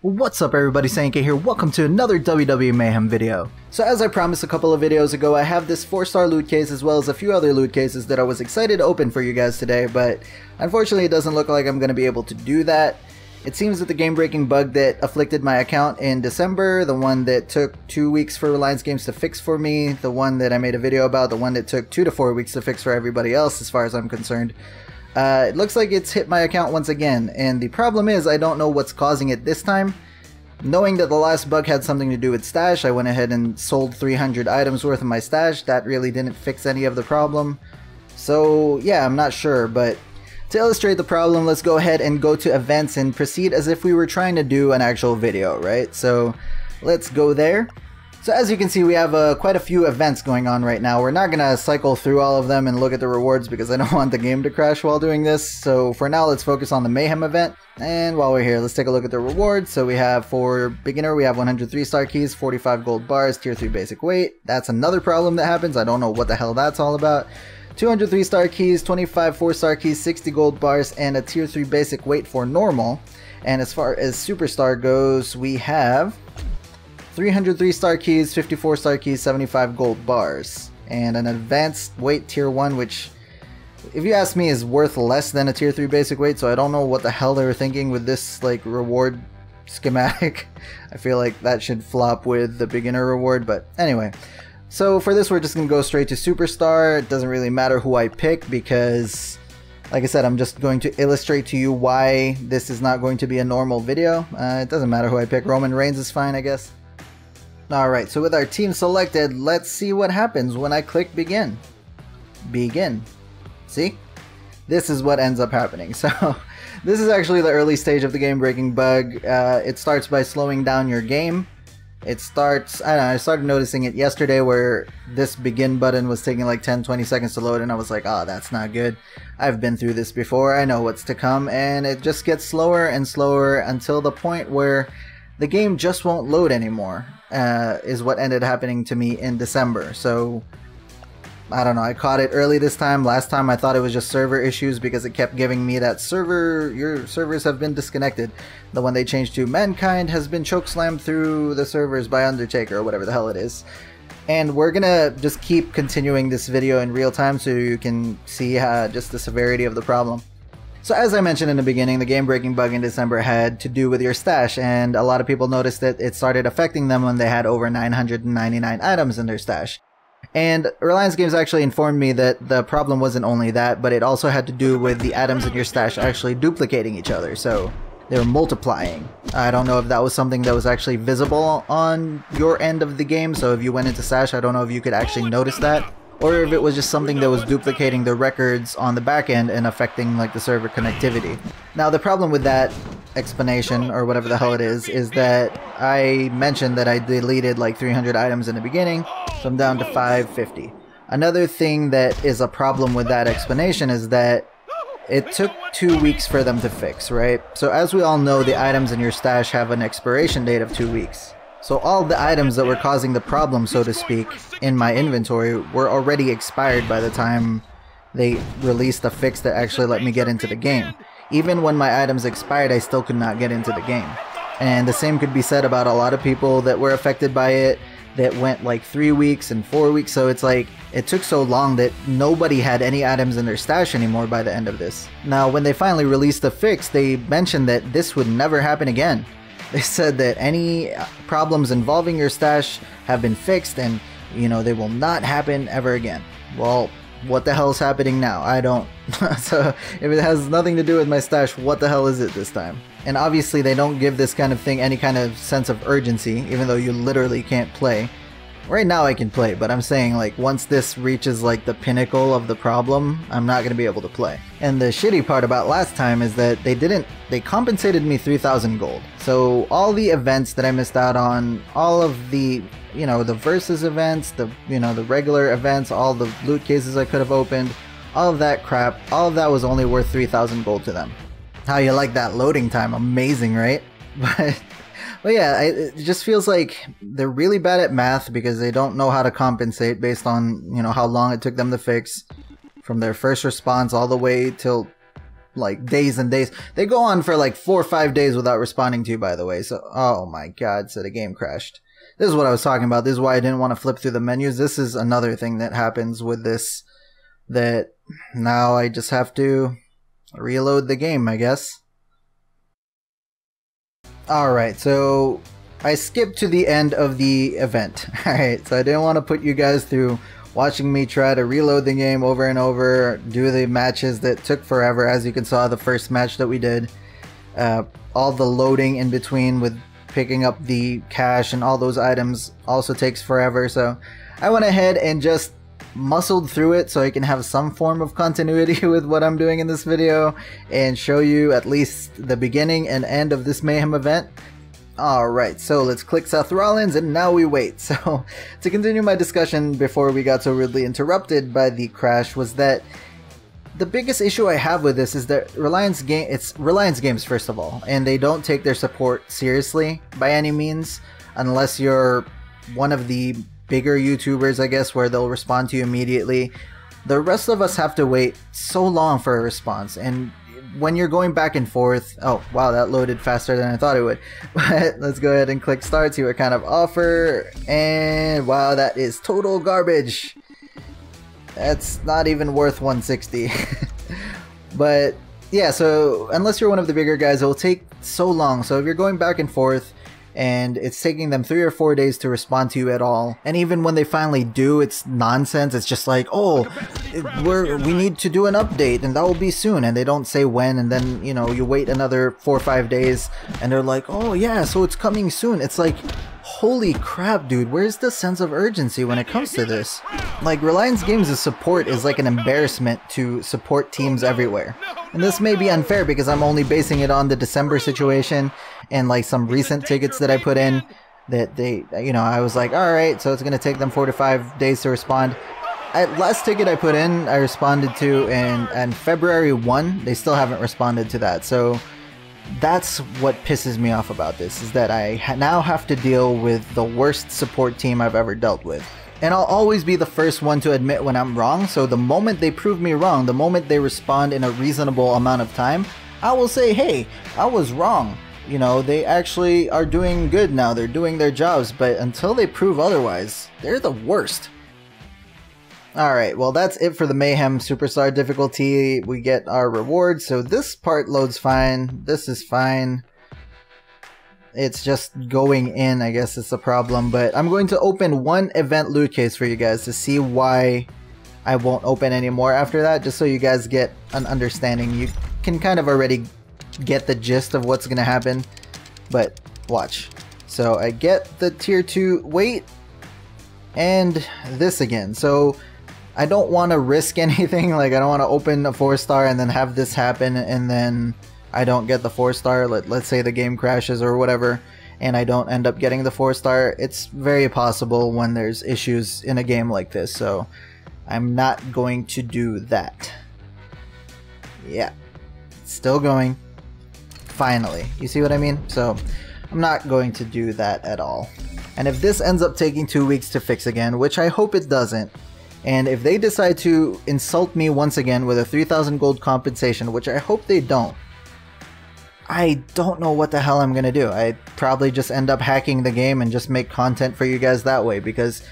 What's up everybody, Xaenca here, welcome to another WWE Mayhem video. So as I promised a couple of videos ago, I have this 4-star loot case as well as a few other loot cases that I was excited to open for you guys today, but unfortunately it doesn't look like I'm going to be able to do that. It seems that the game-breaking bug that afflicted my account in December, the one that took 2 weeks for Reliance Games to fix for me, the one that I made a video about, the one that took 2 to 4 weeks to fix for everybody else as far as I'm concerned, it looks like it's hit my account once again, and the problem is I don't know what's causing it this time. Knowing that the last bug had something to do with stash, I went ahead and sold 300 items worth of my stash. That really didn't fix any of the problem. So yeah, I'm not sure, but to illustrate the problem, let's go ahead and go to events and proceed as if we were trying to do an actual video, right? So let's go there. So as you can see, we have quite a few events going on right now. We're not going to cycle through all of them and look at the rewards because I don't want the game to crash while doing this. So for now, let's focus on the Mayhem event. And while we're here, let's take a look at the rewards. So we have, for beginner, we have 103 star keys, 45 gold bars, tier 3 basic weight. That's another problem that happens. I don't know what the hell that's all about. 203 star keys, 25 4-star keys, 60 gold bars, and a tier 3 basic weight for normal. And as far as superstar goes, we have 303 star keys, 54 star keys, 75 gold bars, and an advanced weight tier 1, which, if you ask me, is worth less than a tier 3 basic weight, so I don't know what the hell they were thinking with this like reward schematic. I feel like that should flop with the beginner reward, but anyway. So for this, we're just gonna go straight to superstar. It doesn't really matter who I pick because, like I said, I'm just going to illustrate to you why this is not going to be a normal video. It doesn't matter who I pick. Roman Reigns is fine, I guess. Alright, so with our team selected, let's see what happens when I click begin. Begin. See? This is what ends up happening. So, this is actually the early stage of the game-breaking bug. It starts by slowing down your game. It starts, I don't know, I started noticing it yesterday where this begin button was taking like 10-20 seconds to load, and I was like, oh, that's not good. I've been through this before, I know what's to come, and it just gets slower and slower until the point where the game just won't load anymore, is what ended happening to me in December. So, I don't know, I caught it early this time. Last time I thought it was just server issues because it kept giving me that your servers have been disconnected. The one they changed to Mankind has been chokeslammed through the servers by Undertaker or whatever the hell it is. And we're gonna just keep continuing this video in real time so you can see just the severity of the problem. So as I mentioned in the beginning, the game-breaking bug in December had to do with your stash, and a lot of people noticed that it started affecting them when they had over 999 items in their stash. And Reliance Games actually informed me that the problem wasn't only that, but it also had to do with the items in your stash actually duplicating each other, so they were multiplying. I don't know if that was something that was actually visible on your end of the game, so if you went into stash, I don't know if you could actually notice that, or if it was just something that was duplicating the records on the back end and affecting like the server connectivity. Now the problem with that explanation, or whatever the hell it is that I mentioned that I deleted like 300 items in the beginning, so I'm down to 550. Another thing that is a problem with that explanation is that it took 2 weeks for them to fix, right? So as we all know, the items in your stash have an expiration date of 2 weeks. So all the items that were causing the problem, so to speak, in my inventory were already expired by the time they released the fix that actually let me get into the game. Even when my items expired, I still could not get into the game. And the same could be said about a lot of people that were affected by it that went like 3 weeks and 4 weeks, so it's like it took so long that nobody had any items in their stash anymore by the end of this. Now when they finally released the fix, they mentioned that this would never happen again. They said that any problems involving your stash have been fixed and, you know, they will not happen ever again. Well, what the hell is happening now? I don't. So, if it has nothing to do with my stash, what the hell is it this time? And obviously they don't give this kind of thing any kind of sense of urgency, even though you literally can't play. Right now I can play, but I'm saying like once this reaches like the pinnacle of the problem, I'm not going to be able to play. And the shitty part about last time is that they compensated me 3,000 gold. So all the events that I missed out on, all of the, you know, the versus events, the regular events, all the loot cases I could have opened, all of that crap, all of that was only worth 3,000 gold to them. How you like that loading time? Amazing, right? But yeah, it just feels like they're really bad at math because they don't know how to compensate based on, you know, how long it took them to fix from their first response all the way till like days and days. They go on for like 4 or 5 days without responding to you, by the way. So, oh my god, so the game crashed. This is what I was talking about. This is why I didn't want to flip through the menus. This is another thing that happens with this, that now I just have to reload the game, I guess. Alright, so I skipped to the end of the event. Alright, so I didn't want to put you guys through watching me try to reload the game over and over, do the matches that took forever. As you can saw, the first match that we did, all the loading in between with picking up the cash and all those items also takes forever. So I went ahead and just muscled through it so I can have some form of continuity with what I'm doing in this video and show you at least the beginning and end of this Mayhem event. Alright, so let's click Seth Rollins and now we wait. So to continue my discussion before we got so rudely interrupted by the crash, was that the biggest issue I have with this is that it's Reliance Games, first of all, and they don't take their support seriously by any means, unless you're one of the bigger YouTubers, I guess, where they'll respond to you immediately. The rest of us have to wait so long for a response, and when you're going back and forth, oh wow, that loaded faster than I thought it would. But let's go ahead and click start, see what kind of offer, and wow, that is total garbage. That's not even worth 160. But yeah, so unless you're one of the bigger guys, it will take so long. So if you're going back and forth and it's taking them 3 or 4 days to respond to you at all, and even when they finally do, it's nonsense. It's just like, oh, we need to do an update and that will be soon, and they don't say when, and then, you know, you wait another 4 or 5 days and they're like, oh yeah, so it's coming soon. It's like, holy crap, dude, where's the sense of urgency when it comes to this? Like, Reliance Games' support is like an embarrassment to support teams everywhere. And this may be unfair because I'm only basing it on the December situation and like some recent tickets that I put in that they, you know, I was like, alright, so it's gonna take them 4 to 5 days to respond. Last ticket I put in, I responded to, and February 1, they still haven't responded to that. So that's what pisses me off about this, is that I now have to deal with the worst support team I've ever dealt with. And I'll always be the first one to admit when I'm wrong, so the moment they prove me wrong, the moment they respond in a reasonable amount of time, I will say, hey, I was wrong. You know, they actually are doing good now, they're doing their jobs, but until they prove otherwise, they're the worst. Alright, well that's it for the Mayhem Superstar difficulty. We get our rewards, so this part loads fine, this is fine. It's just going in, I guess it's the problem, but I'm going to open one event loot case for you guys to see why I won't open anymore after that, just so you guys get an understanding. You can kind of already get the gist of what's gonna happen, but watch. So I get the tier 2 weight and this again. So I don't want to risk anything, like I don't want to open a 4-star and then have this happen and then I don't get the 4-star. Let's say the game crashes or whatever and I don't end up getting the 4-star. It's very possible when there's issues in a game like this, so I'm not going to do that. Yeah, it's still going. Finally, you see what I mean? So I'm not going to do that at all. And if this ends up taking 2 weeks to fix again, which I hope it doesn't, and if they decide to insult me once again with a 3,000 gold compensation, which I hope they don't, I don't know what the hell I'm gonna do. I'd probably just end up hacking the game and just make content for you guys that way, because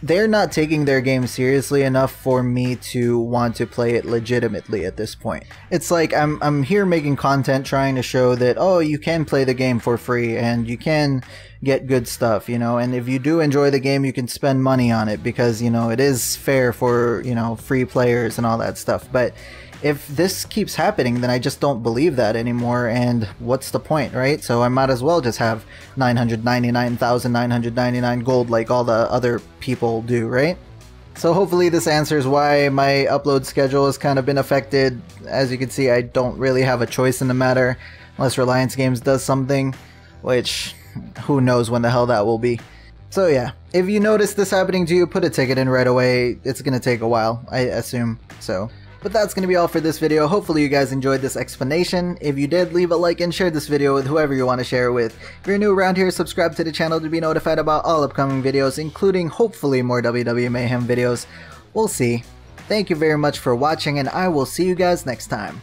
they're not taking their game seriously enough for me to want to play it legitimately at this point. It's like I'm here making content trying to show that, oh, you can play the game for free and you can get good stuff, you know, and if you do enjoy the game, you can spend money on it because, you know, it is fair for, you know, free players and all that stuff. But if this keeps happening, then I just don't believe that anymore, and what's the point, right? So I might as well just have 999,999 gold like all the other people do, right? So hopefully this answers why my upload schedule has kind of been affected. As you can see, I don't really have a choice in the matter, unless Reliance Games does something, which who knows when the hell that will be. So yeah, if you notice this happening to you, put a ticket in right away. It's gonna take a while, I assume, so. But that's going to be all for this video. Hopefully you guys enjoyed this explanation. If you did, leave a like and share this video with whoever you want to share it with. If you're new around here, subscribe to the channel to be notified about all upcoming videos, including hopefully more WWE Mayhem videos. We'll see. Thank you very much for watching, and I will see you guys next time.